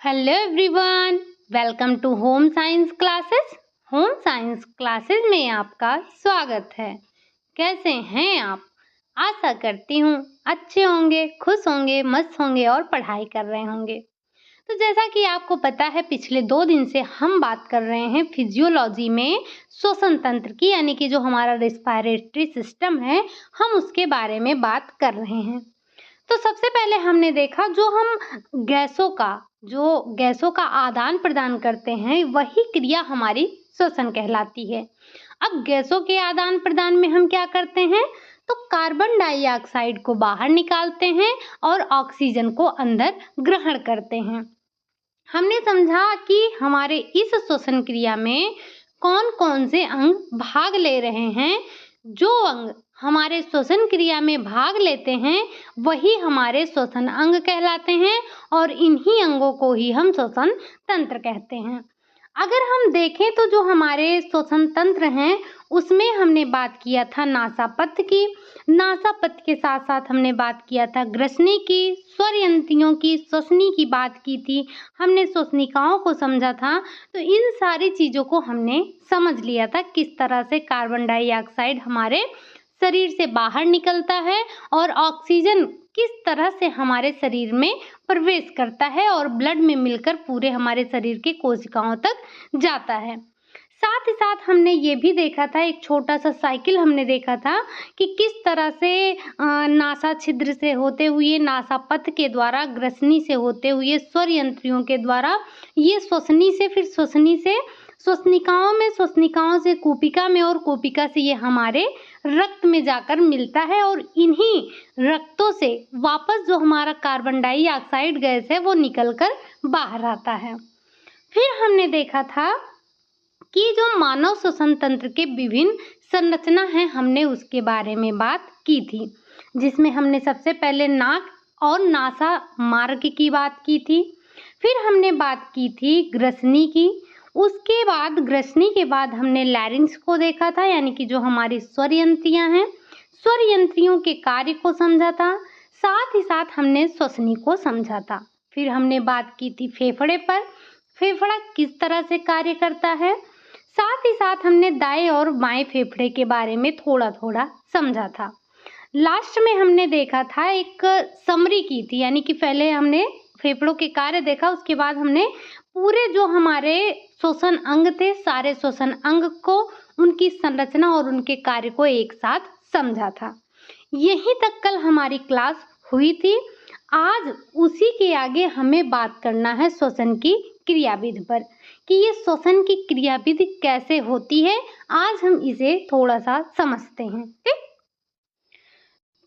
Hello everyone, welcome to home science classes. Home science classes में आपका स्वागत है। कैसे हैं आप? आशा करती हूँ अच्छे होंगे, खुश होंगे, मस्त होंगे और पढ़ाई कर रहे होंगे। तो जैसा कि आपको पता है, पिछले 2 दिन से हम बात कर रहे हैं फिजियोलॉजी में श्वसन तंत्र की, यानी कि जो हमारा रेस्पिरेटरी सिस्टम है, हम उसके बारे में बात कर रहे हैं। तो सबसे पहले हमने देखा जो गैसों का आदान प्रदान करते हैं, वही क्रिया हमारी श्वसन कहलाती है। अब गैसों के आदान प्रदान में हम क्या करते हैं, तो कार्बन डाइऑक्साइड को बाहर निकालते हैं और ऑक्सीजन को अंदर ग्रहण करते हैं। हमने समझा कि हमारे इस श्वसन क्रिया में कौन कौन से अंग भाग ले रहे हैं। जो अंग हमारे श्वसन क्रिया में भाग लेते हैं, वही हमारे श्वसन अंग कहलाते हैं और इन्हीं अंगों को ही हम श्वसन तंत्र कहते हैं। अगर हम देखें तो जो हमारे श्वसन तंत्र हैं, उसमें हमने बात किया था नासापथ की। नासापथ के साथ साथ हमने बात किया था ग्रसनी की, स्वरयंत्रियों की, श्वसनी की बात की थी। हमने श्वसनिकाओं को समझा था। तो इन सारी चीज़ों को हमने समझ लिया था, किस तरह से कार्बन डाइऑक्साइड हमारे शरीर से बाहर निकलता है और ऑक्सीजन किस तरह से हमारे शरीर में प्रवेश करता है और ब्लड में मिलकर पूरे हमारे शरीर के कोशिकाओं तक जाता है। साथ ही साथ हमने ये भी देखा था, एक छोटा सा साइकिल हमने देखा था कि किस तरह से नासा छिद्र से होते हुए, नासापथ के द्वारा, ग्रसनी से होते हुए, स्वरयंत्रियों के द्वारा, ये श्वसनी से, फिर श्वसनी से श्वसनिकाओं में, श्वसनिकाओं से कूपिका में और कूपिका से ये हमारे रक्त में जाकर मिलता है और इन्हीं रक्तों से वापस जो हमारा कार्बन डाइऑक्साइड गैस है वो निकलकर बाहर आता है। फिर हमने देखा था कि जो मानव श्वसन तंत्र के विभिन्न संरचना है, हमने उसके बारे में बात की थी, जिसमें हमने सबसे पहले नाक और नासा मार्ग की बात की थी। फिर हमने बात की थी ग्रसनी की। उसके बाद ग्रसनी के बाद हमने लैरिंक्स को देखा था, यानी कि जो हमारी स्वर यंत्रियां हैं, स्वर यंत्रियों के कार्य को समझा था। साथ ही साथ हमने श्वसनी को समझा था। फिर हमने बात की थी फेफड़े पर, फेफड़ा किस तरह से कार्य करता है। साथ ही साथ हमने दाएं और बाएं फेफड़े के बारे में थोड़ा थोड़ा समझा था। लास्ट में हमने देखा था, एक समरी की थी, यानी कि पहले हमने फेफड़ों के कार्य देखा, उसके बाद हमने पूरे जो हमारे श्वसन अंग थे, सारे श्वसन अंग को, उनकी संरचना और उनके कार्य को एक साथ समझा था। यहीं तक कल हमारी क्लास हुई थी। आज उसी के आगे हमें बात करना है श्वसन की क्रियाविधि पर, कि ये श्वसन की क्रियाविधि कैसे होती है। आज हम इसे थोड़ा सा समझते हैं। ठीक,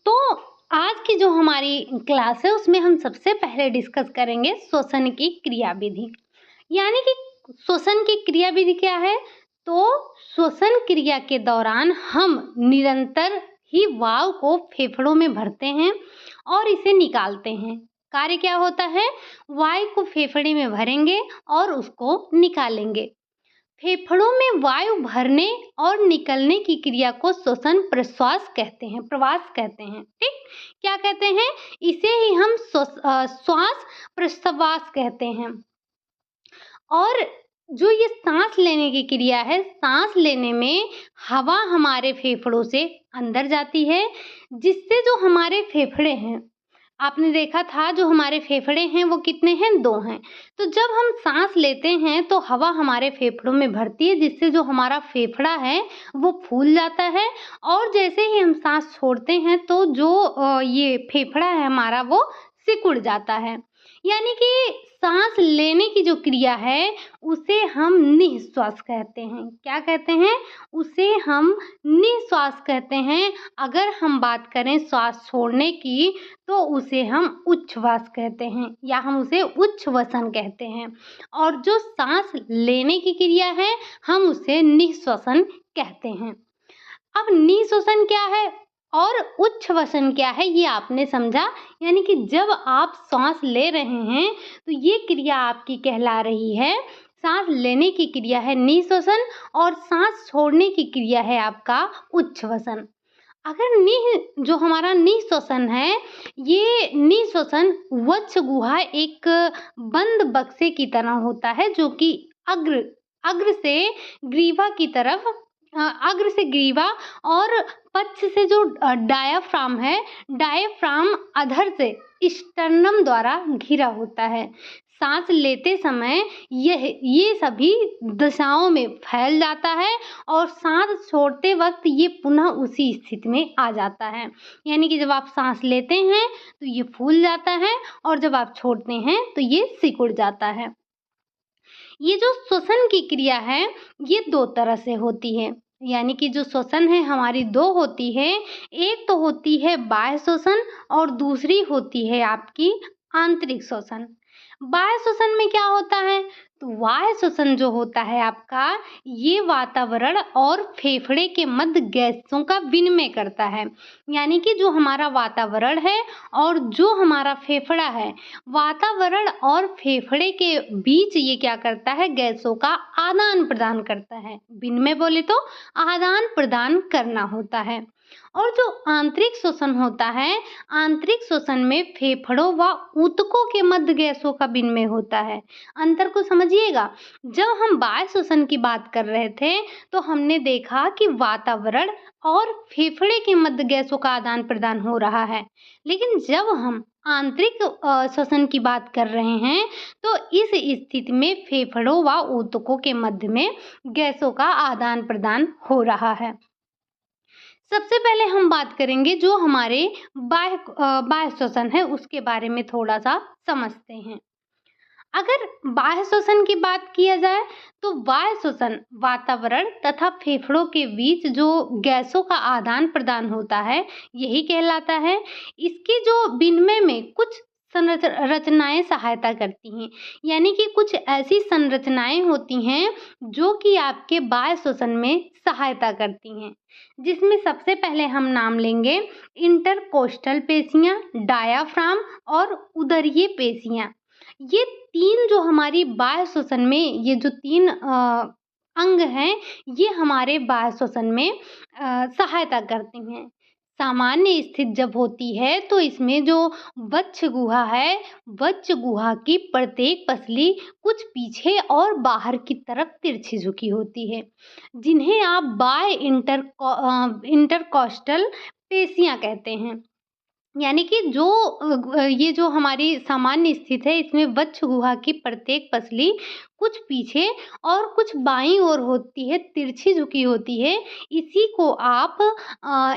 तो आज की जो हमारी क्लास है, उसमें हम सबसे पहले डिस्कस करेंगे श्वसन की क्रियाविधि। यानी कि श्वसन की क्रियाविधि क्या है, तो श्वसन क्रिया के दौरान हम निरंतर ही वायु को फेफड़ों में भरते हैं और इसे निकालते हैं। कार्य क्या होता है, वायु को फेफड़े में भरेंगे और उसको निकालेंगे। फेफड़ों में वायु भरने और निकलने की क्रिया को श्वसन प्रश्वास कहते हैं, प्रवास कहते हैं। ठीक, क्या कहते हैं, इसे ही हम श्वास प्रश्वास कहते हैं। और जो ये सांस लेने की क्रिया है, सांस लेने में हवा हमारे फेफड़ों से अंदर जाती है, जिससे जो हमारे फेफड़े हैं, आपने देखा था जो हमारे फेफड़े हैं वो कितने हैं, 2 हैं। तो जब हम सांस लेते हैं तो हवा हमारे फेफड़ों में भरती है, जिससे जो हमारा फेफड़ा है वो फूल जाता है, और जैसे ही हम सांस छोड़ते हैं तो जो ये फेफड़ा है हमारा वो सिकुड़ जाता है। यानी कि सांस लेने की जो क्रिया है उसे हम निःश्वास कहते हैं। क्या कहते हैं, उसे हम निःश्वास कहते हैं। अगर हम बात करें श्वास छोड़ने की, तो उसे हम उच्छ्वास कहते हैं, या हम उसे उच्छ्वसन कहते हैं। और जो सांस लेने की क्रिया है, हम उसे निःश्वसन कहते हैं। अब निःश्वसन क्या है और उच्छ्वसन क्या है, ये आपने समझा। यानी कि जब आप सांस ले रहे हैं तो ये क्रिया आपकी कहला रही है, सांस लेने की क्रिया है निःश्वसन और सांस छोड़ने की क्रिया है आपका उच्छ्वसन। अगर जो हमारा निःश्वसन है, ये निःश्वसन वक्ष गुहा एक बंद बक्से की तरह होता है, जो कि अग्र अग्र से ग्रीवा की तरफ अग्र से ग्रीवा और पक्ष से जो डायाफ्राम है, डायाफ्राम अधर से स्टर्नम द्वारा घिरा होता है। सांस लेते समय ये सभी दिशाओं में फैल जाता है और सांस छोड़ते वक्त ये पुनः उसी स्थिति में आ जाता है। यानी कि जब आप सांस लेते हैं तो ये फूल जाता है और जब आप छोड़ते हैं तो ये सिकुड़ जाता है। ये जो श्वसन की क्रिया है, ये 2 तरह से होती है। यानी कि जो श्वसन है हमारी 2 होती है। एक तो होती है बाह्य श्वसन और दूसरी होती है आपकी आंतरिक श्वसन। बाह्य श्वसन में क्या होता है? तो बाह्य श्वसन जो होता है आपका, ये वातावरण और फेफड़े के मध्य गैसों का विनिमय करता है। यानी कि जो हमारा वातावरण है और जो हमारा फेफड़ा है, वातावरण और फेफड़े के बीच ये क्या करता है? गैसों का आदान प्रदान करता है। विनिमय बोले तो आदान प्रदान करना होता है। और जो आंतरिक श्वसन होता है, आंतरिक श्वसन में फेफड़ों व ऊतकों के मध्य गैसों का विनिमय होता है। अंतर को समझिएगा। जब हम बाह्य श्वसन की बात कर रहे थे तो हमने देखा कि वातावरण और फेफड़े के मध्य गैसों का आदान प्रदान हो रहा है, लेकिन जब हम आंतरिक श्वसन की बात कर रहे हैं तो इस स्थिति में फेफड़ों व ऊतकों के मध्य में गैसों का आदान प्रदान हो रहा है। सबसे पहले हम बात करेंगे जो हमारे बाह्य श्वसन है, उसके बारे में थोड़ा सा समझते हैं। अगर बाह्य श्वसन की बात किया जाए तो बाह्य श्वसन वातावरण तथा फेफड़ों के बीच जो गैसों का आदान प्रदान होता है, यही कहलाता है। इसके जो विनिमय में कुछ रचनाएं सहायता करती हैं। यानी कि कुछ ऐसी संरचनाएं होती हैं जो कि आपके बाह्य श्वसन में सहायता करती हैं, जिसमें सबसे पहले हम नाम लेंगे इंटरकोस्टल पेशियां, डायाफ्राम और उदरीय पेशियां। ये 3 जो हमारी बाह्य श्वसन में, ये जो 3 अंग हैं, ये हमारे बाह्य श्वसन में सहायता करती हैं। सामान्य स्थिति जब होती है तो इसमें जो वक्ष गुहा है, वक्ष गुहा की प्रत्येक पसली कुछ पीछे और बाहर की तरफ तिरछी झुकी होती है, जिन्हें आप बाह्य इंटरकॉस्टल पेशियां कहते हैं। यानी कि ये जो हमारी सामान्य स्थिति है, इसमें वक्ष गुहा की प्रत्येक पसली कुछ पीछे और कुछ बाईं ओर होती है, तिरछी झुकी होती है। इसी को आप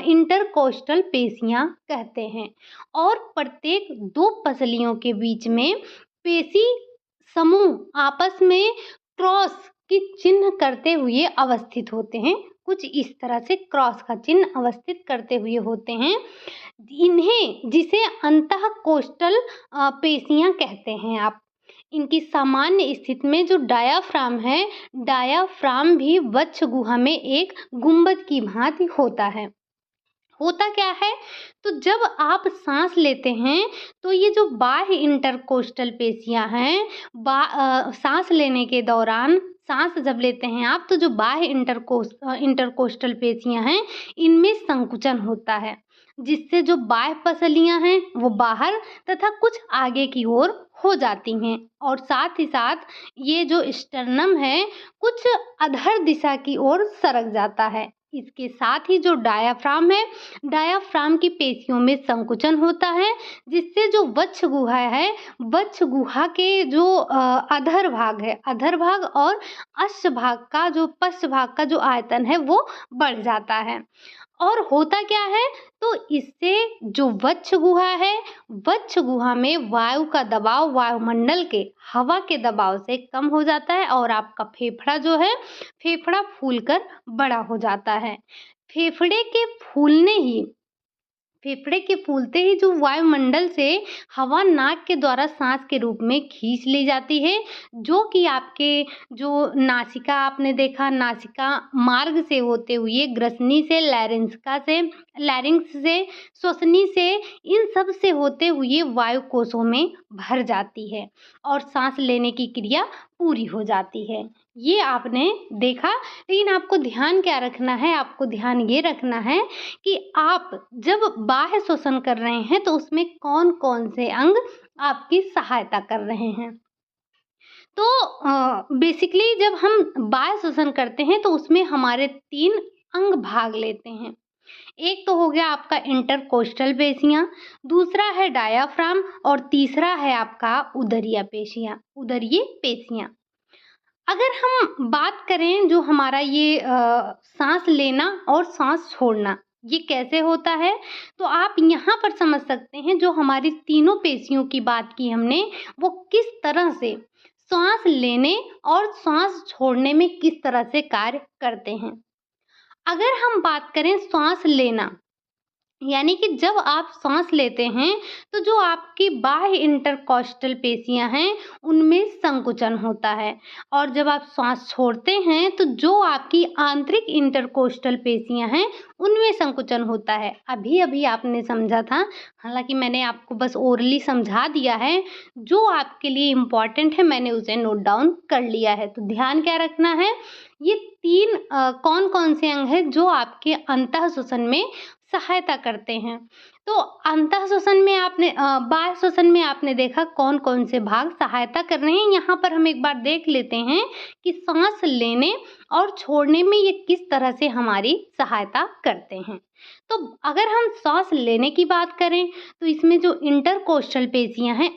इंटरकोस्टल पेशियां कहते हैं। और प्रत्येक 2 पसलियों के बीच में पेशी समूह आपस में क्रॉस की चिन्ह करते हुए अवस्थित होते हैं। कुछ इस तरह से क्रॉस का चिन्ह अवस्थित करते हुए होते हैं। इन्हें जिसे अंतःकोस्टल पेशियां कहते हैं आप। इनकी सामान्य स्थिति में जो डायाफ्राम है, डायाफ्राम भी वक्ष गुहा में एक गुंबद की भांति होता है। होता क्या है? तो जब आप सांस लेते हैं तो ये जो बाह्य इंटरकोस्टल पेशियां हैं, सांस लेने के दौरान सांस जब लेते हैं आप, तो जो बाह्य इंटरकोस्टल पेशियां हैं, इनमें संकुचन होता है, जिससे जो बाह्य पसलियां हैं वो बाहर तथा कुछ आगे की ओर हो जाती हैं। और साथ ही साथ ये जो स्टर्नम है, कुछ अधर दिशा की ओर सरक जाता है। इसके साथ ही जो डायाफ्राम है, डायाफ्राम की पेशियों में संकुचन होता है, जिससे जो वक्ष गुहा है, वक्ष गुहा के जो अधर भाग है, अधर भाग और अश्व भाग का जो पश्च भाग का जो आयतन है वो बढ़ जाता है। और होता क्या है? तो इससे जो वक्ष गुहा है, वक्ष गुहा में वायु का दबाव वायुमंडल के हवा के दबाव से कम हो जाता है और आपका फेफड़ा जो है, फेफड़ा फूलकर बड़ा हो जाता है। फेफड़े के फेफड़े के फूलते ही जो वायुमंडल से हवा नाक के द्वारा सांस के रूप में खींच ली जाती है, जो कि आपके जो नासिका, आपने देखा नासिका मार्ग से होते हुए ग्रसनी से, लैरिंक्स से, श्वसनी से, इन सब से होते हुए वायु कोशों में भर जाती है और सांस लेने की क्रिया पूरी हो जाती है। ये आपने देखा, लेकिन आपको ध्यान क्या रखना है, आपको ध्यान ये रखना है कि आप जब बाह्य श्वसन कर रहे हैं तो उसमें कौन-कौन से अंग आपकी सहायता कर रहे हैं। तो बेसिकली जब हम बाह्य श्वसन करते हैं तो उसमें हमारे 3 अंग भाग लेते हैं। एक तो हो गया आपका इंटरकोस्टल पेशियाँ, दूसरा है डायाफ्राम और तीसरा है आपका उदरीय पेशियाँ। अगर हम बात करें जो हमारा ये साँस लेना और साँस छोड़ना, ये कैसे होता है? तो आप यहाँ पर समझ सकते हैं जो हमारी तीनों पेशियों की बात की हमने, वो किस तरह से श्वास लेने और श्वास छोड़ने में किस तरह से कार्य करते हैं। अगर हम बात करें श्वास लेना, यानी कि जब आप साँस लेते हैं, तो जो आपकी बाह्य इंटरकॉस्टल पेशियाँ हैं, उनमें संकुचन होता है और जब आप साँस छोड़ते हैं, तो जो आपकी आंतरिक इंटरकोस्टल पेशियाँ हैं, उनमें संकुचन होता है। अभी-अभी आपने समझा था, हालाँकि मैंने आपको बस ओरली समझा दिया है, जो आपके लिए इम्पोर्टेंट है, मैंने उसे नोट डाउन कर लिया है। तो ध्यान क्या रखना है, ये 3 कौन-कौन से अंग हैं, जो आपके अंतःश्वसन में सहायता करते हैं। तो अंतः श्वसन में आपने बाह्य श्वसन में आपने देखा कौन-कौन से भाग सहायता कर रहे हैं। यहाँ पर हम एक बार देख लेते हैं कि साँस लेने और छोड़ने में ये किस तरह से हमारी सहायता करते हैं। तो अगर हम साँस लेने की बात करें, तो इसमें जो इंटरकोस्टल पेशियाँ हैं,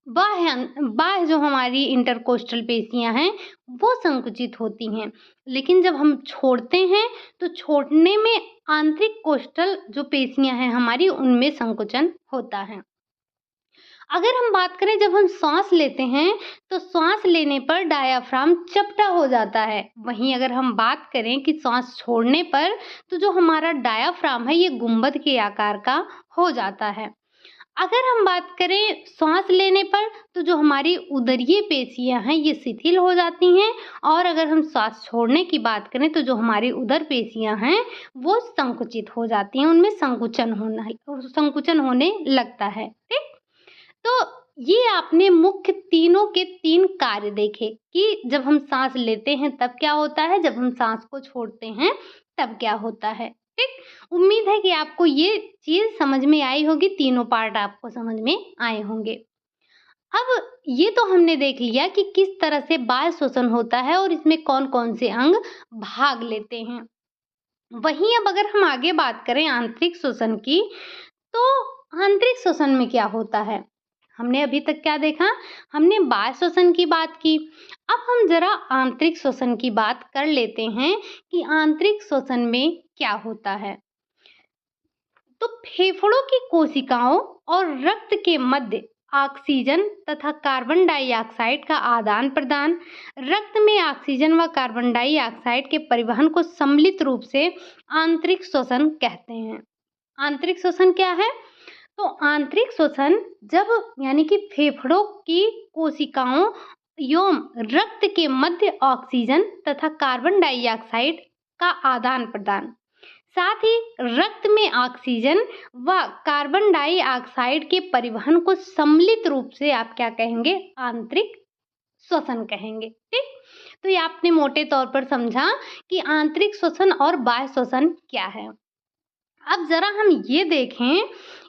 बाह्य जो हमारी इंटरकोस्टल पेशियाँ हैं, वो संकुचित होती हैं। लेकिन जब हम छोड़ते हैं, तो छोड़ने में आंतरिक कोस्टल जो पेशियाँ हैं हमारी, उनमें संकुचन होता है। अगर हम बात करें जब हम श्वास लेते हैं, तो श्वास लेने पर डायाफ्राम चपटा हो जाता है। वहीं अगर हम बात करें कि श्वास छोड़ने पर, तो जो हमारा डायाफ्राम है, ये गुंबद के आकार का हो जाता है। अगर हम बात करें श्वास लेने पर, तो जो हमारी उदरीय पेशियाँ हैं, ये शिथिल हो जाती हैं और अगर हम श्वास छोड़ने की बात करें, तो जो हमारी उदर पेशियाँ हैं, वो संकुचित हो जाती हैं, उनमें संकुचन होने लगता है। ठीक? तो ये आपने मुख्य तीनों के 3 कार्य देखे कि जब हम साँस लेते हैं तब क्या होता है, जब हम साँस को छोड़ते हैं तब क्या होता है। ठीक? उम्मीद है कि आपको ये चीज़ समझ में आई होगी, तीनों पार्ट आपको समझ में आए होंगे। अब ये तो हमने देख लिया कि किस तरह से बाह्य श्वसन होता है और इसमें कौन-कौन से अंग भाग लेते हैं। वहीं अब अगर हम आगे बात करें आंतरिक श्वसन की, तो आंतरिक श्वसन में क्या होता है? हमने अभी तक क्या देखा? हमने बाह्य श्वसन की बात की। अब हम ज़रा आंतरिक श्वसन की बात कर लेते हैं कि आंतरिक श्वसन में क्या होता है। तो फेफड़ों की कोशिकाओं और रक्त के मध्य ऑक्सीजन तथा कार्बन डाइऑक्साइड का आदान प्रदान, रक्त में ऑक्सीजन व कार्बन डाइऑक्साइड के परिवहन को सम्मिलित रूप से आंतरिक श्वसन कहते हैं। आंतरिक श्वसन क्या है? तो आंतरिक श्वसन जब, यानी कि फेफड़ों की कोशिकाओं एवं रक्त के मध्य ऑक्सीजन तथा कार्बन डाइऑक्साइड का आदान प्रदान, साथ ही रक्त में ऑक्सीजन व कार्बन डाइऑक्साइड के परिवहन को सम्मिलित रूप से आप क्या कहेंगे? आंतरिक श्वसन कहेंगे। ठीक? तो ये आपने मोटे तौर पर समझा कि आंतरिक श्वसन और बाह्य श्वसन क्या है। अब जरा हम ये देखें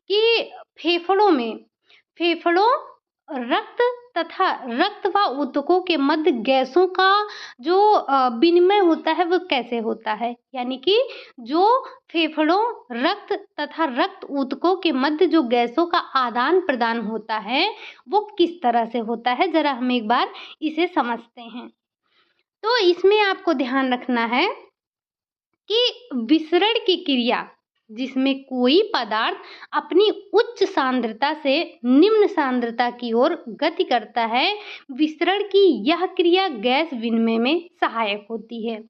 कि फेफड़ों रक्त तथा रक्त व ऊतकों के मध्य गैसों का जो विनिमय होता है, वो कैसे होता है? यानी कि जो फेफड़ों रक्त तथा रक्त ऊतकों के मध्य जो गैसों का आदान प्रदान होता है, वो किस तरह से होता है, जरा हम एक बार इसे समझते हैं। तो इसमें आपको ध्यान रखना है कि विसरण की क्रिया, जिसमें कोई पदार्थ अपनी उच्च सांद्रता से निम्न सांद्रता की ओर गति करता है, विसरण की यह क्रिया गैस विनिमय में सहायक होती है।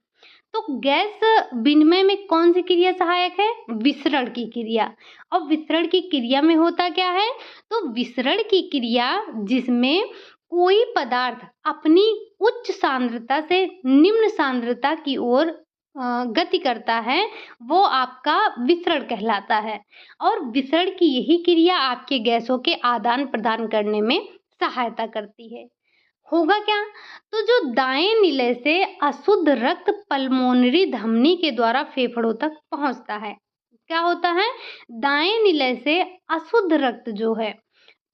तो गैस विनिमय में कौन सी क्रिया सहायक है? विसरण की क्रिया। और विसरण की क्रिया में होता क्या है? तो विसरण की क्रिया जिसमें कोई पदार्थ अपनी उच्च सांद्रता से निम्न सांद्रता की ओर गति करता है, वो आपका विसरण कहलाता है। और विसरण की यही क्रिया आपके गैसों के आदान प्रदान करने में सहायता करती है। होगा क्या? तो जो दाएं निलय से अशुद्ध रक्त पल्मोनरी धमनी के द्वारा फेफड़ों तक पहुंचता है। क्या होता है? दाएं निलय से अशुद्ध रक्त जो है,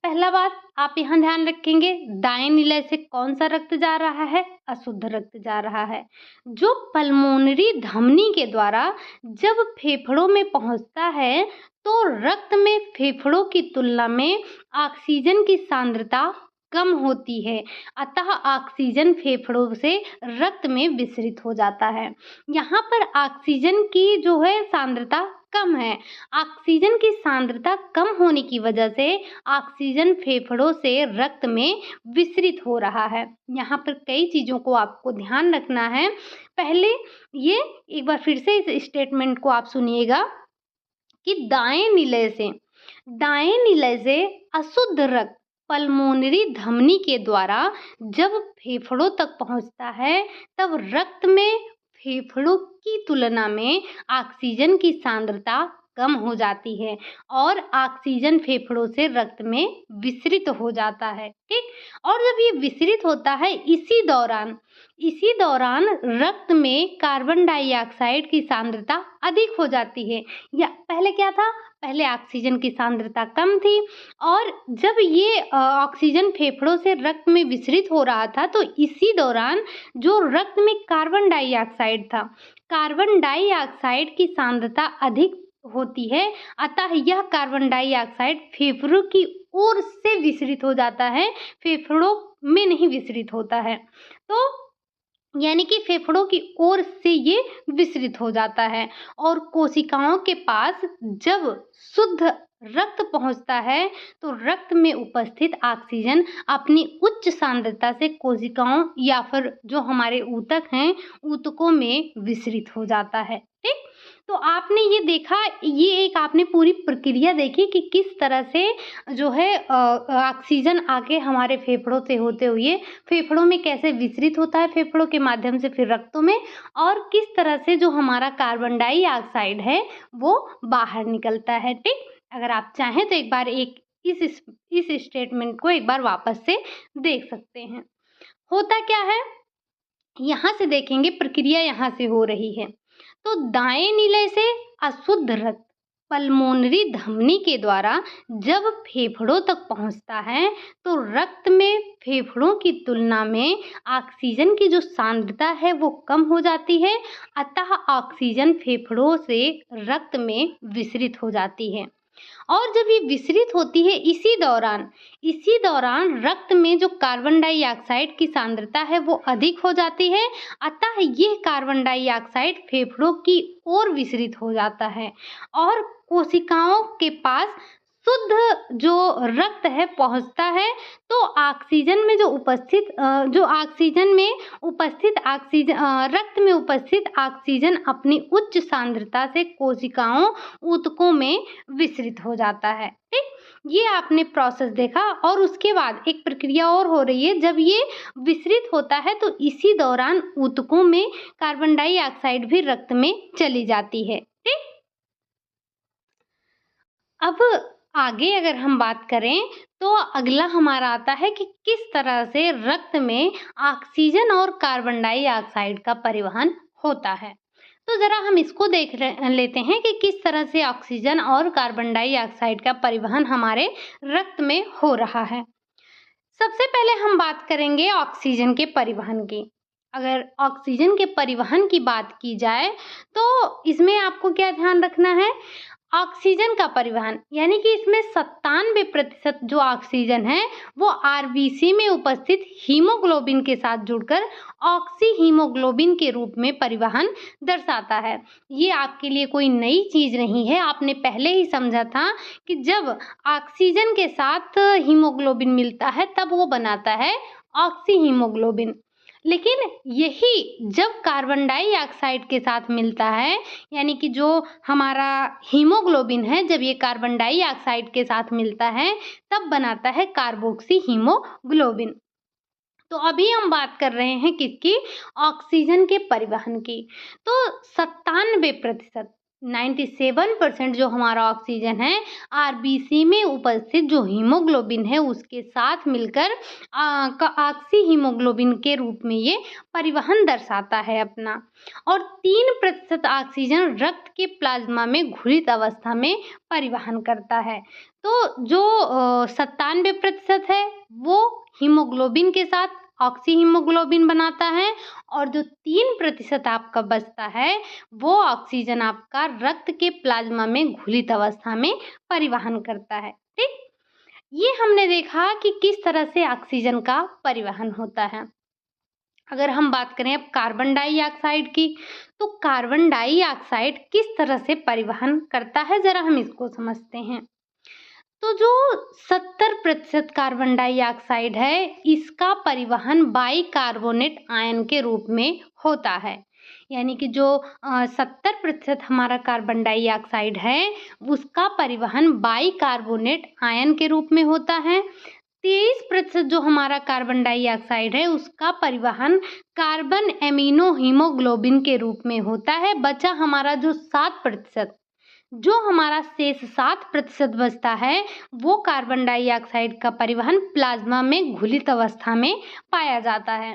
पहला बात आप यहाँ ध्यान रखेंगे, दाएं निलय से कौन सा रक्त जा रहा है? अशुद्ध रक्त जा रहा है, जो पल्मोनरी धमनी के द्वारा जब फेफड़ों में पहुंचता है तो रक्त में फेफड़ों की तुलना में ऑक्सीजन की सांद्रता कम होती है, अतः ऑक्सीजन फेफड़ों से रक्त में विसरित हो जाता है। यहाँ पर ऑक्सीजन की जो है सांद्रता कम है। ऑक्सीजन की सांद्रता कम होने की वजह से ऑक्सीजन फेफड़ों से रक्त में विसरित हो रहा है। यहाँ पर कई चीज़ों को आपको ध्यान रखना है। पहले ये एक बार फिर से इस स्टेटमेंट को आप सुनिएगा कि दाएं निलय से अशुद्ध रक्त पल्मोनरी धमनी के द्वारा जब फेफड़ों तक पहुंचता है तब रक्त में फेफड़ों की तुलना में ऑक्सीजन की सांद्रता कम हो जाती है और ऑक्सीजन फेफड़ों से रक्त में विसरित हो जाता है। ठीक, और जब ये विसरित होता है इसी दौरान रक्त में कार्बन डाइऑक्साइड की सांद्रता अधिक हो जाती है। या पहले क्या था? पहले ऑक्सीजन की सांद्रता कम थी और जब ये ऑक्सीजन फेफड़ों से रक्त में विसरित हो रहा था तो इसी दौरान जो रक्त में कार्बन डाइऑक्साइड था, कार्बन डाइऑक्साइड की सांद्रता अधिक होती है, अतः यह कार्बन डाइऑक्साइड फेफड़ों की ओर से विसरित हो जाता है, फेफड़ों में नहीं विसरित होता है। तो यानी कि फेफड़ों की ओर से ये विसरित हो जाता है और कोशिकाओं के पास जब शुद्ध रक्त पहुंचता है तो रक्त में उपस्थित ऑक्सीजन अपनी उच्च सांद्रता से कोशिकाओं या फिर जो हमारे ऊतक हैं ऊतकों में विसरित हो जाता है। ठीक, तो आपने ये देखा, ये एक आपने पूरी प्रक्रिया देखी कि किस तरह से जो है ऑक्सीजन आगे हमारे फेफड़ों से होते हुए फेफड़ों में कैसे विसरित होता है, फेफड़ों के माध्यम से फिर रक्तों में, और किस तरह से जो हमारा कार्बन डाइऑक्साइड है वो बाहर निकलता है। ठीक, अगर आप चाहें तो एक बार इस स्टेटमेंट को एक बार वापस से देख सकते हैं। होता क्या है, यहाँ से देखेंगे प्रक्रिया यहाँ से हो रही है। तो दाएं निलय से अशुद्ध रक्त पल्मोनरी धमनी के द्वारा जब फेफड़ों तक पहुंचता है तो रक्त में फेफड़ों की तुलना में ऑक्सीजन की जो सांद्रता है वो कम हो जाती है, अतः ऑक्सीजन फेफड़ों से रक्त में विसरित हो जाती है और जब ये विसरित होती है इसी दौरान रक्त में जो कार्बन डाइऑक्साइड की सांद्रता है वो अधिक हो जाती है, अतः यह कार्बन डाइऑक्साइड फेफड़ों की ओर विसरित हो जाता है और कोशिकाओं के पास शुद्ध जो रक्त है पहुंचता है तो ऑक्सीजन में जो रक्त में उपस्थित ऑक्सीजन अपनी उच्च सांद्रता से कोशिकाओं ऊतकों में विसरित हो जाता है। ठीक, ये आपने प्रोसेस देखा और उसके बाद एक प्रक्रिया और हो रही है, जब ये विसरित होता है तो इसी दौरान ऊतकों में कार्बन डाइऑक्साइड भी रक्त में चली जाती है। ठीक, अब आगे अगर हम बात करें तो अगला हमारा आता है कि किस तरह से रक्त में ऑक्सीजन और कार्बन डाइऑक्साइड का परिवहन होता है। तो जरा हम इसको देख लेते हैं कि किस तरह से ऑक्सीजन और कार्बन डाइऑक्साइड का परिवहन हमारे रक्त में हो रहा है। सबसे पहले हम बात करेंगे ऑक्सीजन के परिवहन की। अगर ऑक्सीजन के परिवहन की बात की जाए तो इसमें आपको क्या ध्यान रखना है, ऑक्सीजन का परिवहन यानी कि इसमें 97% जो ऑक्सीजन है वो आरबीसी में उपस्थित हीमोग्लोबिन के साथ जुड़कर ऑक्सी हीमोग्लोबिन के रूप में परिवहन दर्शाता है। ये आपके लिए कोई नई चीज नहीं है, आपने पहले ही समझा था कि जब ऑक्सीजन के साथ हीमोग्लोबिन मिलता है तब वो बनाता है ऑक्सी हीमोग्लोबिन, लेकिन यही जब कार्बन डाइऑक्साइड के साथ मिलता है यानी कि जो हमारा हीमोग्लोबिन है जब ये कार्बन डाइऑक्साइड के साथ मिलता है तब बनाता है कार्बोक्सी हीमोग्लोबिन। तो अभी हम बात कर रहे हैं किसकी, ऑक्सीजन के परिवहन की। तो 97% 97% जो हमारा ऑक्सीजन है आरबीसी में उपस्थित जो हीमोग्लोबिन है उसके साथ मिलकर ऑक्सी हीमोग्लोबिन के रूप में ये परिवहन दर्शाता है अपना। और 3% ऑक्सीजन रक्त के प्लाज्मा में घुलित अवस्था में परिवहन करता है। तो जो 97% है वो हीमोग्लोबिन के साथ ऑक्सी हीमोग्लोबिन बनाता है, और जो 3% आपका बचता है वो ऑक्सीजन आपका रक्त के प्लाज्मा में घुलित अवस्था में परिवहन करता है। ठीक, ये हमने देखा कि किस तरह से ऑक्सीजन का परिवहन होता है। अगर हम बात करें अब कार्बन डाइऑक्साइड की, तो कार्बन डाइऑक्साइड किस तरह से परिवहन करता है, जरा हम इसको समझते हैं। तो जो 70% कार्बन डाइऑक्साइड है इसका परिवहन बाइकार्बोनेट आयन के रूप में होता है। यानी कि जो 70% हमारा कार्बन डाइऑक्साइड है उसका परिवहन बाइकार्बोनेट आयन के रूप में होता है। 23% जो हमारा कार्बन डाइऑक्साइड है उसका परिवहन कार्बन एमिनो हीमोग्लोबिन के रूप में होता है। बचा हमारा जो 7%, जो हमारा शेष 7% बचता है वो कार्बन डाइऑक्साइड का परिवहन प्लाज्मा में घुलित अवस्था में पाया जाता है।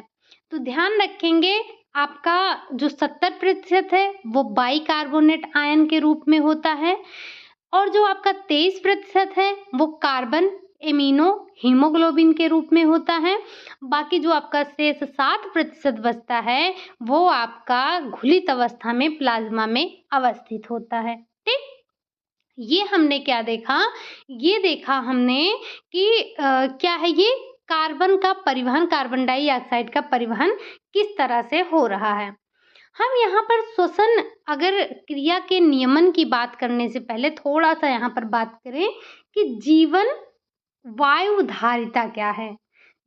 तो ध्यान रखेंगे आपका जो 70% है वो बाइकार्बोनेट आयन के रूप में होता है, और जो आपका 23% है वो कार्बन एमिनो हीमोग्लोबिन के रूप में होता है। बाकी जो आपका शेष 7% बचता है वो आपका घुलित अवस्था में प्लाज्मा में अवस्थित होता है। ठीक, ये हमने क्या देखा, ये देखा हमने कि क्या है ये कार्बन का परिवहन, कार्बन डाइऑक्साइड का परिवहन किस तरह से हो रहा है। हम यहाँ पर श्वसन अगर क्रिया के नियमन की बात करने से पहले थोड़ा सा यहाँ पर बात करें कि जीवन वायु धारिता क्या है।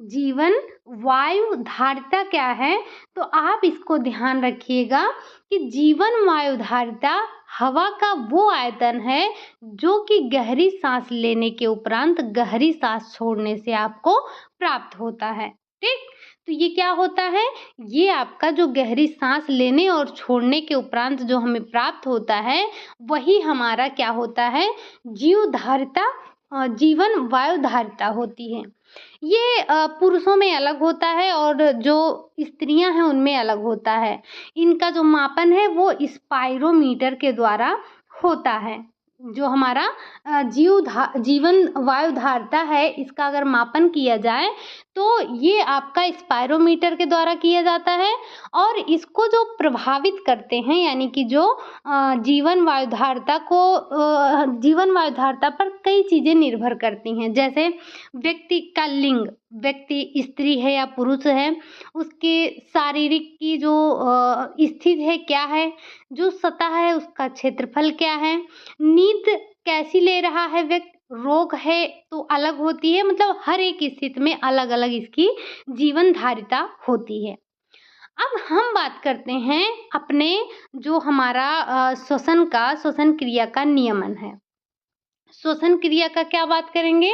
जीवन वायु धारिता क्या है, तो आप इसको ध्यान रखिएगा कि जीवन वायु धारिता हवा का वो आयतन है जो कि गहरी सांस लेने के उपरांत गहरी सांस छोड़ने से आपको प्राप्त होता है। ठीक, तो ये क्या होता है, ये आपका जो गहरी सांस लेने और छोड़ने के उपरांत जो हमें प्राप्त होता है वही हमारा क्या होता है, जीव धारिता, जीवन वायु धारिता होती है। ये पुरुषों में अलग होता है और जो स्त्रियां हैं उनमें अलग होता है। इनका जो मापन है वो स्पाइरोमीटर के द्वारा होता है। जो हमारा जीवन वायु धारिता है इसका अगर मापन किया जाए तो ये आपका स्पाइरोमीटर के द्वारा किया जाता है, और इसको जो प्रभावित करते हैं यानी कि जो जीवन वायु धारिता पर कई चीज़ें निर्भर करती हैं। जैसे व्यक्ति का लिंग, व्यक्ति स्त्री है या पुरुष है, उसके शारीरिक की जो स्थिति है क्या है, जो सतह है उसका क्षेत्रफल क्या है, नींद कैसी ले रहा है व्यक्ति, रोग है तो अलग होती है। मतलब हर एक स्थिति में अलग अलग इसकी जीवन धारिता होती है। अब हम बात करते हैं अपने जो हमारा श्वसन क्रिया का नियमन है। श्वसन क्रिया का क्या बात करेंगे,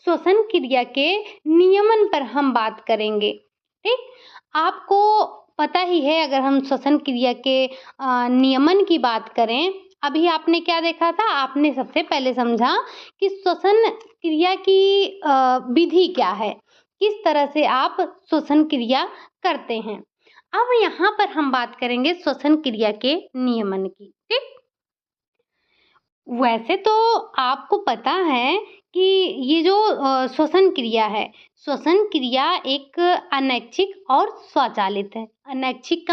श्वसन क्रिया के नियमन पर हम बात करेंगे। ठीक, आपको पता ही है अगर हम श्वसन क्रिया के नियमन की बात करें, अभी आपने क्या देखा था, आपने सबसे पहले समझा कि श्वसन क्रिया की विधि क्या है, किस तरह से आप श्वसन क्रिया करते हैं। अब यहाँ पर हम बात करेंगे श्वसन क्रिया के नियमन की। ठीक, वैसे तो आपको पता है कि ये जो श्वसन क्रिया है, श्वसन क्रिया एक अनैच्छिक और स्वचालित है। अनैच्छिक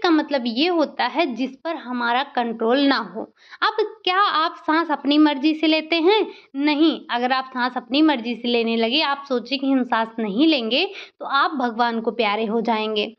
का मतलब ये होता है जिस पर हमारा कंट्रोल ना हो। अब क्या आप सांस अपनी मर्जी से लेते हैं? नहीं। अगर आप सांस अपनी मर्जी से लेने लगे, आप सोचे कि हम सांस नहीं लेंगे तो आप भगवान को प्यारे हो जाएंगे।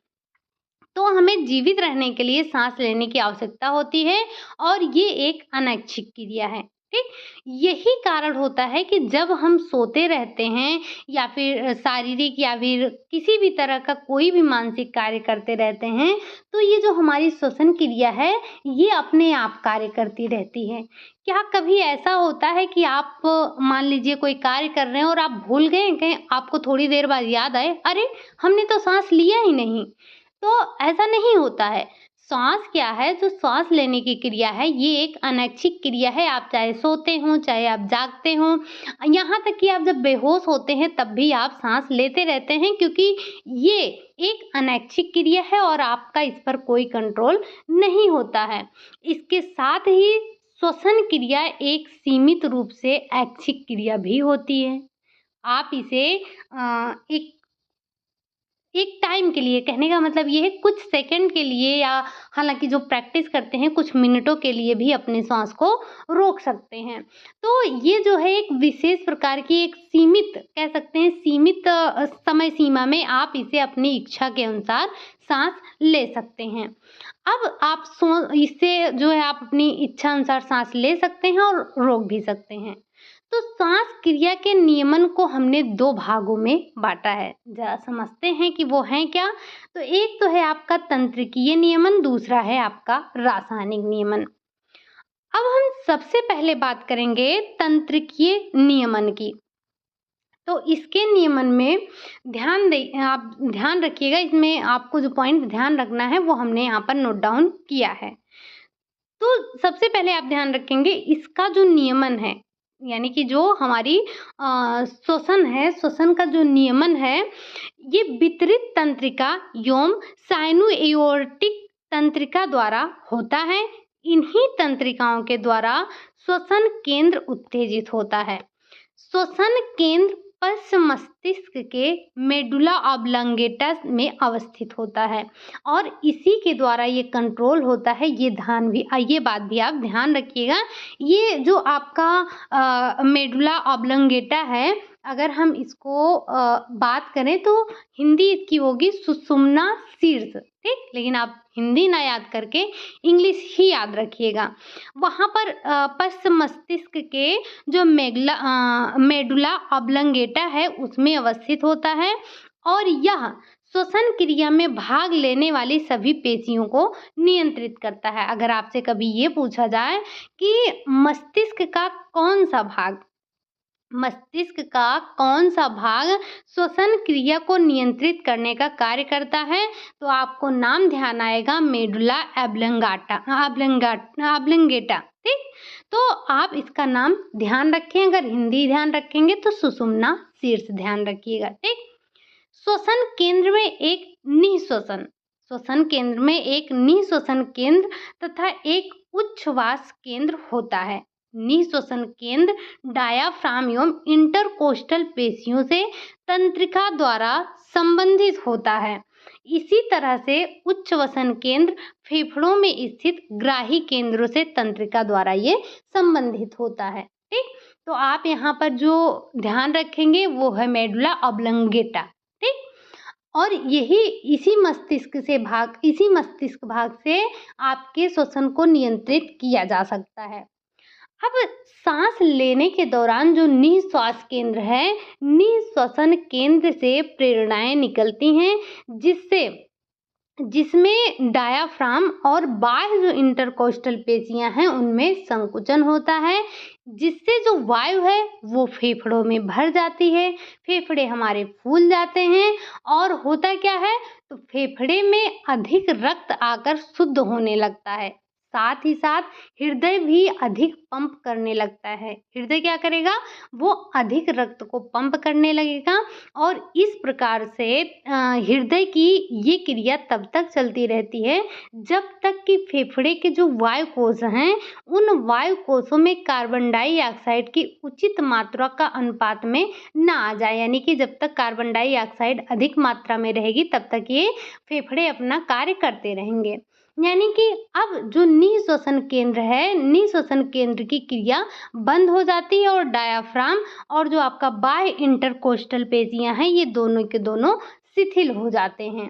तो हमें जीवित रहने के लिए सांस लेने की आवश्यकता होती है, और ये एक अनैच्छिक क्रिया है। ठीक, यही कारण होता है कि जब हम सोते रहते हैं या फिर शारीरिक या फिर किसी भी तरह का कोई भी मानसिक कार्य करते रहते हैं, तो ये जो हमारी श्वसन क्रिया है ये अपने आप कार्य करती रहती है। क्या कभी ऐसा होता है कि आप मान लीजिए कोई कार्य कर रहे हैं और आप भूल गए, कहीं आपको थोड़ी देर बाद याद आए, अरे हमने तो सांस लिया ही नहीं। तो ऐसा नहीं होता है। श्वास क्या है, जो श्वास लेने की क्रिया है, ये एक अनैच्छिक क्रिया है। आप चाहे सोते हों, चाहे आप जागते हों, यहाँ तक कि आप जब बेहोश होते हैं तब भी आप सांस लेते रहते हैं, क्योंकि ये एक अनैच्छिक क्रिया है और आपका इस पर कोई कंट्रोल नहीं होता है। इसके साथ ही श्वसन क्रिया एक सीमित रूप से ऐच्छिक क्रिया भी होती है। आप इसे एक एक टाइम के लिए, कहने का मतलब ये है कुछ सेकंड के लिए, या हालाँकि जो प्रैक्टिस करते हैं कुछ मिनटों के लिए भी अपने श्वास को रोक सकते हैं। तो ये जो है एक विशेष प्रकार की एक सीमित, कह सकते हैं सीमित समय सीमा में आप इसे अपनी इच्छा के अनुसार साँस ले सकते हैं। अब आप इससे जो है आप अपनी इच्छा अनुसार साँस ले सकते हैं और रोक भी सकते हैं। तो सांस क्रिया के नियमन को हमने दो भागों में बांटा है। जरा समझते हैं कि वो हैं क्या। तो एक तो है आपका तंत्रिकीय नियमन, दूसरा है आपका रासायनिक नियमन। अब हम सबसे पहले बात करेंगे तंत्रिकीय नियमन की। तो इसके नियमन में आप ध्यान रखिएगा, इसमें आपको जो पॉइंट ध्यान रखना है वो हमने यहाँ पर नोट डाउन किया है। तो सबसे पहले आप ध्यान रखेंगे इसका जो नियमन है, यानी कि जो हमारी श्वसन है, श्वसन का जो नियमन है, ये वितरित तंत्रिका एवं साइनोएयोर्टिक तंत्रिका द्वारा होता है। इन्हीं तंत्रिकाओं के द्वारा श्वसन केंद्र उत्तेजित होता है। श्वसन केंद्र पश्च मस्तिष्क के मेडुला ऑब्लंगेटा में अवस्थित होता है और इसी के द्वारा ये कंट्रोल होता है। ये बात भी आप ध्यान रखिएगा। ये जो आपका मेडुला ऑब्लंगेटा है, अगर हम इसको बात करें तो हिंदी इसकी होगी सुषुम्ना शीर्ष, ठीक। लेकिन आप हिंदी ना याद करके इंग्लिश ही याद रखिएगा। वहाँ पर पश्च मस्तिष्क के जो मेडुला ऑब्लंगेटा है उसमें अवस्थित होता है और यह श्वसन क्रिया में भाग लेने वाली सभी पेशियों को नियंत्रित करता है। अगर आपसे कभी ये पूछा जाए कि मस्तिष्क का कौन सा भाग श्वसन क्रिया को नियंत्रित करने का कार्य करता है, तो आपको नाम ध्यान आएगा मेडुला ऑब्लंगेटा, ठीक। तो आप इसका नाम ध्यान रखें। अगर हिंदी ध्यान रखेंगे तो सुषुम्ना शीर्ष ध्यान रखिएगा, ठीक। श्वसन केंद्र में एक निःश्वसन केंद्र तथा एक उच्छ्वास केंद्र होता है। निःश्वसन केंद्र डायाफ्राम एवं इंटरकोस्टल पेशियों से तंत्रिका द्वारा संबंधित होता है। इसी तरह से उच्छ्वसन केंद्र फेफड़ों में स्थित ग्राही केंद्रों से तंत्रिका द्वारा ये संबंधित होता है, ठीक। तो आप यहाँ पर जो ध्यान रखेंगे वो है मेडुला ऑब्लंगेटा, ठीक। और इसी मस्तिष्क भाग से आपके श्वसन को नियंत्रित किया जा सकता है। अब सांस लेने के दौरान जो निःश्वास केंद्र है, निःश्वसन केंद्र से प्रेरणाएं निकलती हैं जिसमें डायाफ्राम और बाह्य जो इंटरकोस्टल पेशियां हैं उनमें संकुचन होता है, जिससे जो वायु है वो फेफड़ों में भर जाती है। फेफड़े हमारे फूल जाते हैं और होता क्या है, तो फेफड़े में अधिक रक्त आकर शुद्ध होने लगता है। साथ ही साथ हृदय भी अधिक पंप करने लगता है। हृदय क्या करेगा, वो अधिक रक्त को पंप करने लगेगा और इस प्रकार से हृदय की ये क्रिया तब तक चलती रहती है जब तक कि फेफड़े के जो वायु कोश हैं उन वायु कोशों में कार्बन डाइऑक्साइड की उचित मात्रा का अनुपात में ना आ जाए। यानी कि जब तक कार्बन डाइऑक्साइड अधिक मात्रा में रहेगी तब तक ये फेफड़े अपना कार्य करते रहेंगे। यानी कि अब जो निःश्वसन केंद्र है, निःश्वसन केंद्र की क्रिया बंद हो जाती है और डायाफ्राम और जो आपका बाह्य इंटरकोस्टल पेशियां हैं ये दोनों के दोनों शिथिल हो जाते हैं।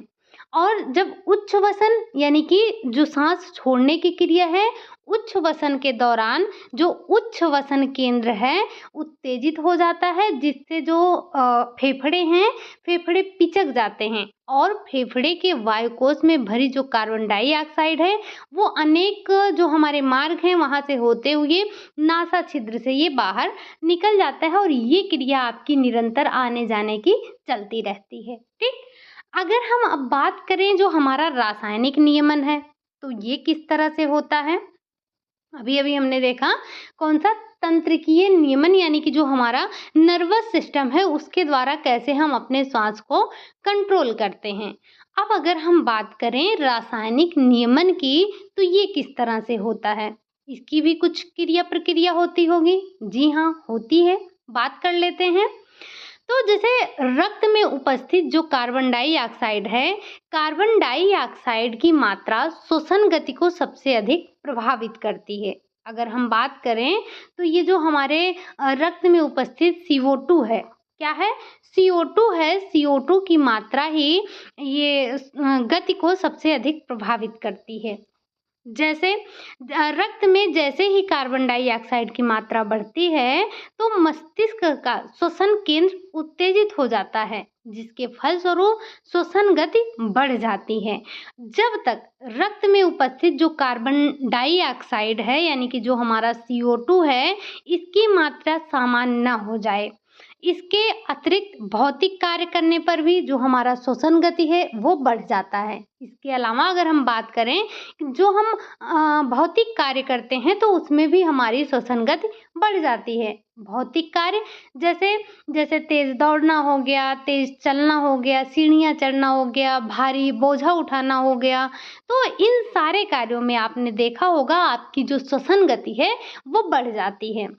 और जब उच्छ्वसन यानी कि जो सांस छोड़ने की क्रिया है, उच्छ्वसन के दौरान जो उच्छ्वसन केंद्र है उत्तेजित हो जाता है, जिससे जो फेफड़े हैं फेफड़े पिचक जाते हैं और फेफड़े के वायुकोश में भरी जो कार्बन डाइऑक्साइड है वो अनेक जो हमारे मार्ग हैं वहाँ से होते हुए नासा छिद्र से ये बाहर निकल जाता है और ये क्रिया आपकी निरंतर आने जाने की चलती रहती है, ठीक। अगर हम अब बात करें जो हमारा रासायनिक नियमन है, तो ये किस तरह से होता है? अभी अभी हमने देखा कौन सा तंत्रिकीय नियमन यानी कि जो हमारा नर्वस सिस्टम है उसके द्वारा कैसे हम अपने श्वास को कंट्रोल करते हैं। अब अगर हम बात करें रासायनिक नियमन की तो ये किस तरह से होता है? इसकी भी कुछ क्रिया प्रक्रिया होती होगी। जी हाँ, होती है। बात कर लेते हैं। तो जैसे रक्त में उपस्थित जो कार्बन डाइऑक्साइड है, कार्बन डाइऑक्साइड की मात्रा श्वसन गति को सबसे अधिक प्रभावित करती है। अगर हम बात करें तो ये जो हमारे रक्त में उपस्थित CO2 है, क्या है? CO2 है। CO2 की मात्रा ही ये गति को सबसे अधिक प्रभावित करती है। जैसे रक्त में जैसे ही कार्बन डाइऑक्साइड की मात्रा बढ़ती है तो मस्तिष्क का श्वसन केंद्र उत्तेजित हो जाता है, जिसके फलस्वरूप श्वसन गति बढ़ जाती है। जब तक रक्त में उपस्थित जो कार्बन डाइऑक्साइड है यानी कि जो हमारा CO2 है, इसकी मात्रा सामान्य न हो जाए। इसके अतिरिक्त भौतिक कार्य करने पर भी जो हमारा श्वसन गति है वो बढ़ जाता है। इसके अलावा अगर हम बात करें जो हम भौतिक कार्य करते हैं तो उसमें भी हमारी श्वसन गति बढ़ जाती है। भौतिक कार्य जैसे जैसे तेज दौड़ना हो गया, तेज चलना हो गया, सीढ़ियाँ चढ़ना हो गया, भारी बोझा उठाना हो गया, तो इन सारे कार्यों में आपने देखा होगा आपकी जो श्वसन गति है वो बढ़ जाती है।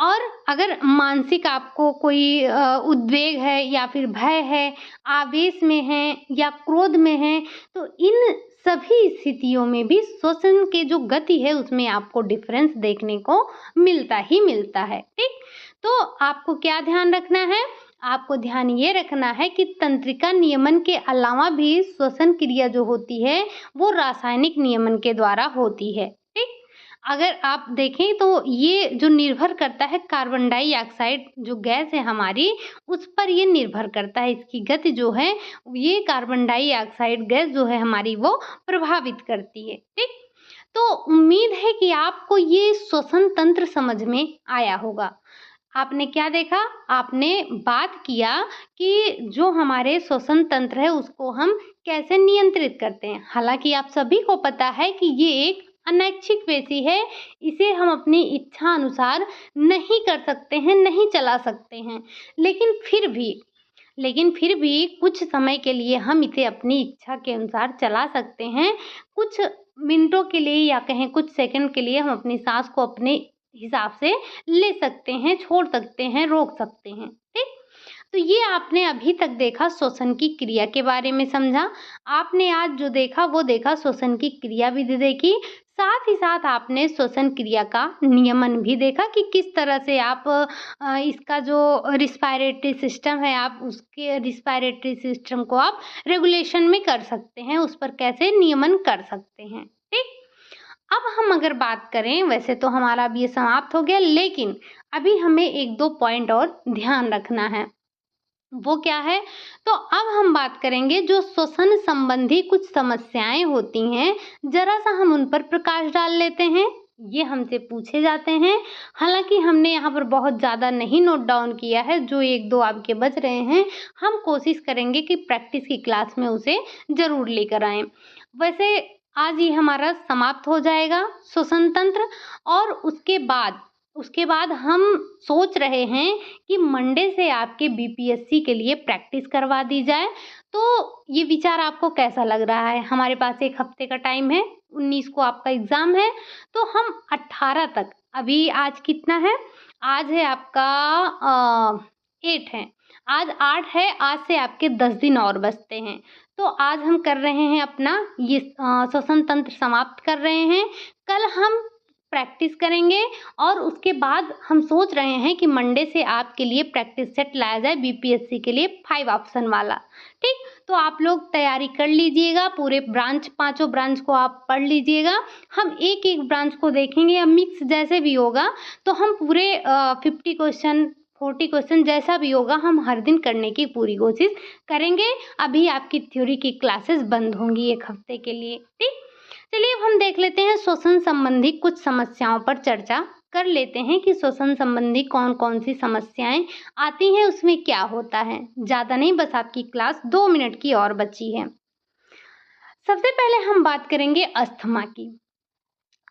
और अगर मानसिक आपको कोई उद्वेग है या फिर भय है, आवेश में हैं या क्रोध में हैं, तो इन सभी स्थितियों में भी श्वसन के जो गति है उसमें आपको डिफरेंस देखने को मिलता ही मिलता है। ठीक? तो आपको क्या ध्यान रखना है? आपको ध्यान ये रखना है कि तंत्रिका नियमन के अलावा भी श्वसन क्रिया जो होती है वो रासायनिक नियमन के द्वारा होती है। ठीक? अगर आप देखें तो ये जो निर्भर करता है कार्बन डाइऑक्साइड जो गैस है हमारी, उस पर ये निर्भर करता है। इसकी गति जो है ये कार्बन डाइऑक्साइड गैस जो है हमारी वो प्रभावित करती है। ठीक? तो उम्मीद है कि आपको ये श्वसन तंत्र समझ में आया होगा। आपने क्या देखा? आपने बात किया कि जो हमारे श्वसन तंत्र है उसको हम कैसे नियंत्रित करते हैं। हालांकि आप सभी को पता है कि ये एक अनैच्छिक पेशी है, इसे हम अपनी इच्छा अनुसार नहीं कर सकते हैं, नहीं चला सकते हैं। लेकिन फिर भी कुछ समय के लिए हम इसे अपनी इच्छा के अनुसार चला सकते हैं। कुछ मिनटों के लिए या कहें कुछ सेकंड के लिए हम अपनी सांस को अपने हिसाब से ले सकते हैं, छोड़ सकते हैं, रोक सकते हैं। ठीक? तो ये आपने अभी तक देखा श्वसन की क्रिया के बारे में समझा। आपने आज जो देखा वो देखा श्वसन की क्रिया विधि देखी, साथ ही साथ आपने श्वसन क्रिया का नियमन भी देखा कि किस तरह से आप इसका जो रिस्पायरेटरी सिस्टम है आप उसके रिस्पायरेटरी सिस्टम को आप रेगुलेशन में कर सकते हैं, उस पर कैसे नियमन कर सकते हैं। ठीक? अब हम अगर बात करें, वैसे तो हमारा अब ये समाप्त हो गया, लेकिन अभी हमें 1-2 पॉइंट और ध्यान रखना है। वो क्या है? तो अब हम बात करेंगे जो श्वसन संबंधी कुछ समस्याएं होती हैं, जरा सा हम उन पर प्रकाश डाल लेते हैं। ये हमसे पूछे जाते हैं। हालांकि हमने यहाँ पर बहुत ज़्यादा नहीं नोट डाउन किया है, जो 1-2 आपके बच रहे हैं हम कोशिश करेंगे कि प्रैक्टिस की क्लास में उसे ज़रूर लेकर आएँ। वैसे आज ये हमारा समाप्त हो जाएगा श्वसन तंत्र, और उसके बाद हम सोच रहे हैं कि मंडे से आपके BPSC के लिए प्रैक्टिस करवा दी जाए। तो ये विचार आपको कैसा लग रहा है? हमारे पास 1 हफ्ते का टाइम है, 19 को आपका एग्ज़ाम है, तो हम 18 तक, अभी आज कितना है? आज है आपका 8 है, आज 8 है, आज से आपके 10 दिन और बचते हैं। तो आज हम कर रहे हैं अपना ये श्वसन तंत्र समाप्त कर रहे हैं। कल हम प्रैक्टिस करेंगे और उसके बाद हम सोच रहे हैं कि मंडे से आपके लिए प्रैक्टिस सेट लाया जाए BPSC के लिए 5 ऑप्शन वाला। ठीक? तो आप लोग तैयारी कर लीजिएगा, पूरे ब्रांच 5 ब्रांच को आप पढ़ लीजिएगा। हम एक ब्रांच को देखेंगे या मिक्स जैसे भी होगा, तो हम पूरे 50 क्वेश्चन 40 क्वेश्चन जैसा भी होगा हम हर दिन करने की पूरी कोशिश करेंगे। अभी आपकी थ्योरी की क्लासेस बंद होंगी 1 हफ्ते के लिए। ठीक? चलिए अब हम देख लेते हैं श्वसन संबंधी कुछ समस्याओं पर चर्चा कर लेते हैं कि श्वसन संबंधी कौन कौन सी समस्याएं आती हैं, उसमें क्या होता है। ज़्यादा नहीं, बस आपकी क्लास 2 मिनट की और बची है। सबसे पहले हम बात करेंगे अस्थमा की।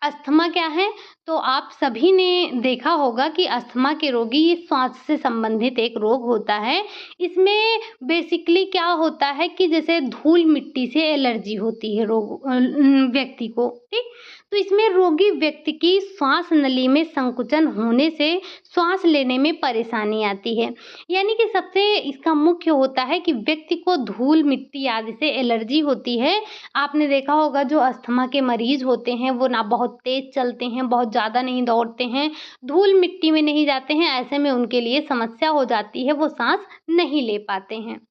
अस्थमा क्या है? तो आप सभी ने देखा होगा कि अस्थमा के रोगी ये श्वास से संबंधित एक रोग होता है। इसमें बेसिकली क्या होता है कि जैसे धूल मिट्टी से एलर्जी होती है व्यक्ति को, ठीक? तो इसमें रोगी व्यक्ति की श्वास नली में संकुचन होने से श्वास लेने में परेशानी आती है। यानी कि सबसे इसका मुख्य होता है कि व्यक्ति को धूल मिट्टी आदि से एलर्जी होती है। आपने देखा होगा जो अस्थमा के मरीज होते हैं वो ना बहुत तेज चलते हैं, बहुत ज़्यादा नहीं दौड़ते हैं, धूल मिट्टी में नहीं जाते हैं, ऐसे में उनके लिए समस्या हो जाती है, वो सांस नहीं ले पाते हैं।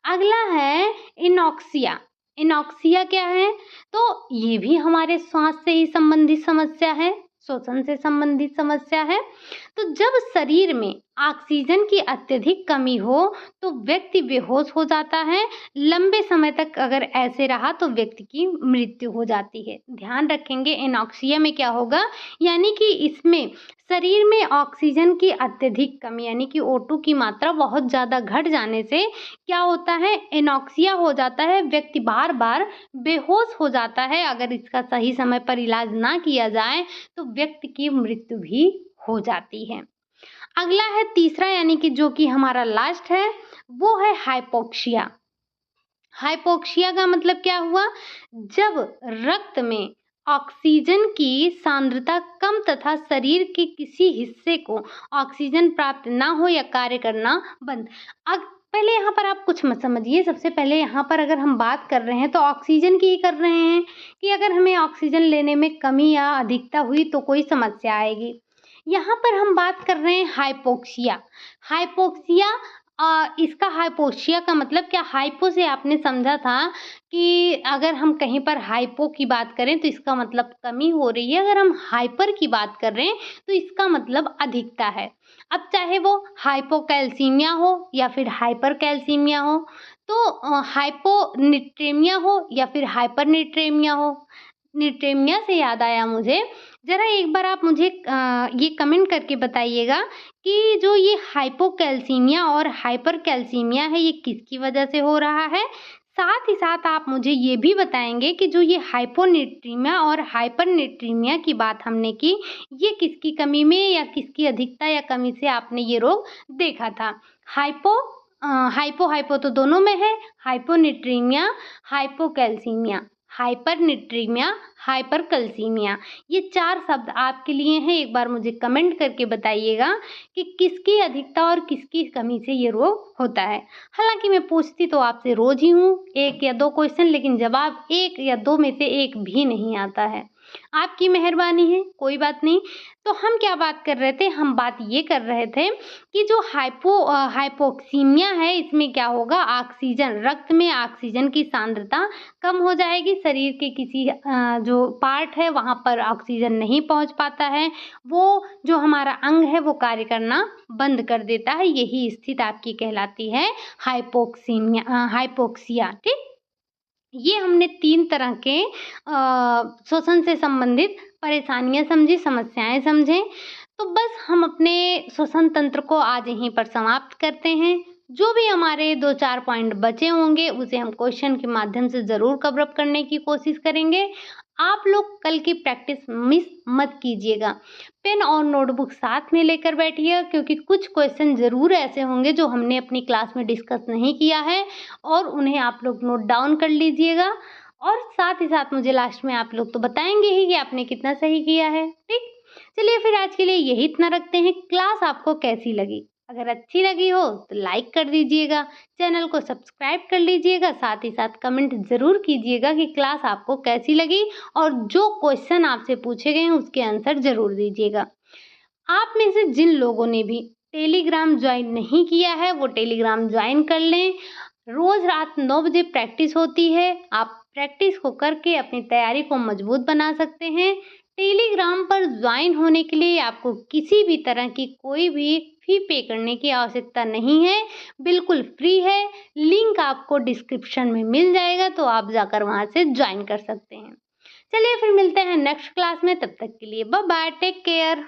अगला है इनॉक्सिया। इनॉक्सिया क्या है? तो ये भी हमारे श्वास से ही संबंधित समस्या है, श्वसन से संबंधित समस्या है। तो जब शरीर में ऑक्सीजन की अत्यधिक कमी हो तो व्यक्ति बेहोश हो जाता है। लंबे समय तक अगर ऐसे रहा तो व्यक्ति की मृत्यु हो जाती है। ध्यान रखेंगे एनॉक्सिया में क्या होगा, यानी कि इसमें शरीर में ऑक्सीजन की अत्यधिक कमी यानी कि O2 की मात्रा बहुत ज़्यादा घट जाने से क्या होता है, एनॉक्सिया हो जाता है। व्यक्ति बार बार बेहोश हो जाता है। अगर इसका सही समय पर इलाज ना किया जाए तो व्यक्ति की मृत्यु भी हो जाती है। अगला है तीसरा, यानी कि जो कि हमारा लास्ट है, वो है हाइपोक्सिया। हाइपोक्सिया का मतलब क्या हुआ? जब रक्त में ऑक्सीजन की सांद्रता कम तथा शरीर के किसी हिस्से को ऑक्सीजन प्राप्त ना हो या कार्य करना बंद। अब पहले यहाँ पर आप कुछ मत समझिए। सबसे पहले यहाँ पर अगर हम बात कर रहे हैं तो ऑक्सीजन की ही कर रहे हैं कि अगर हमें ऑक्सीजन लेने में कमी या अधिकता हुई तो कोई समस्या आएगी। यहाँ पर हम बात कर रहे हैं हाइपोक्सिया। हाइपोक्सिया इसका हाइपोक्सिया का मतलब क्या? हाइपो से आपने समझा था कि अगर हम कहीं पर हाइपो की बात करें तो इसका मतलब कमी हो रही है। अगर हम हाइपर की बात कर रहे हैं तो इसका मतलब अधिकता है। अब चाहे वो हाइपोकैल्सीमिया हो या फिर हाइपरकैल्सीमिया हो, तो हाइपोनिट्रेमिया हो या फिर हाइपरनिट्रेमिया हो। निट्रेमिया से याद आया मुझे, ज़रा एक बार आप मुझे ये कमेंट करके बताइएगा कि जो ये हाइपोकैल्सीमिया और हाइपरकैल्सीमिया है ये किसकी वजह से हो रहा है? साथ ही साथ आप मुझे ये भी बताएँगे कि जो ये हाइपोनेट्रीमिया और हाइपरनेट्रीमिया की बात हमने की, ये किसकी कमी में या किसकी अधिकता या कमी से आपने ये रोग देखा था? हाइपो तो दोनों में है, हाइपोनेट्रीमिया, हाइपोकैल्सीमिया। हाइपरनेट्रीमिया, हाइपरकैल्सीमिया, ये 4 शब्द आपके लिए हैं। एक बार मुझे कमेंट करके बताइएगा कि किसकी अधिकता और किसकी कमी से ये रोग होता है। हालाँकि मैं पूछती तो आपसे रोज़ ही हूँ 1 या 2 क्वेश्चन, लेकिन जवाब 1 या 2 में से 1 भी नहीं आता है। आपकी मेहरबानी है, कोई बात नहीं। तो हम क्या बात कर रहे थे? हम बात ये कर रहे थे कि जो हाइपोक्सीमिया है इसमें क्या होगा, ऑक्सीजन रक्त में ऑक्सीजन की सांद्रता कम हो जाएगी। शरीर के किसी जो पार्ट है वहाँ पर ऑक्सीजन नहीं पहुँच पाता है। वो जो हमारा अंग है वो कार्य करना बंद कर देता है। यही स्थिति आपकी कहलाती है हाइपोक्सिया, ठीक? ये हमने 3 तरह के श्वसन से संबंधित परेशानियाँ समझी, समस्याएँ समझें। तो बस हम अपने श्वसन तंत्र को आज यहीं पर समाप्त करते हैं। जो भी हमारे 2-4 पॉइंट बचे होंगे उसे हम क्वेश्चन के माध्यम से ज़रूर कवर अप करने की कोशिश करेंगे। आप लोग कल की प्रैक्टिस मिस मत कीजिएगा। पेन और नोटबुक साथ में लेकर बैठिए, क्योंकि कुछ क्वेश्चन ज़रूर ऐसे होंगे जो हमने अपनी क्लास में डिस्कस नहीं किया है और उन्हें आप लोग नोट डाउन कर लीजिएगा। और साथ ही साथ मुझे लास्ट में आप लोग तो बताएंगे ही कि आपने कितना सही किया है, ठीक? चलिए फिर आज के लिए यही इतना रखते हैं। क्लास आपको कैसी लगी? अगर अच्छी लगी हो तो लाइक कर दीजिएगा, चैनल को सब्सक्राइब कर लीजिएगा, साथ ही साथ कमेंट ज़रूर कीजिएगा कि क्लास आपको कैसी लगी और जो क्वेश्चन आपसे पूछे गए हैं उसके आंसर ज़रूर दीजिएगा। आप में से जिन लोगों ने भी टेलीग्राम ज्वाइन नहीं किया है वो टेलीग्राम ज्वाइन कर लें। रोज़ रात 9 बजे प्रैक्टिस होती है। आप प्रैक्टिस को करके अपनी तैयारी को मजबूत बना सकते हैं। टेलीग्राम पर ज्वाइन होने के लिए आपको किसी भी तरह की कोई भी फी पे करने की आवश्यकता नहीं है, बिल्कुल फ्री है। लिंक आपको डिस्क्रिप्शन में मिल जाएगा, तो आप जाकर वहाँ से ज्वाइन कर सकते हैं। चलिए फिर मिलते हैं नेक्स्ट क्लास में, तब तक के लिए बाय बाय, टेक केयर।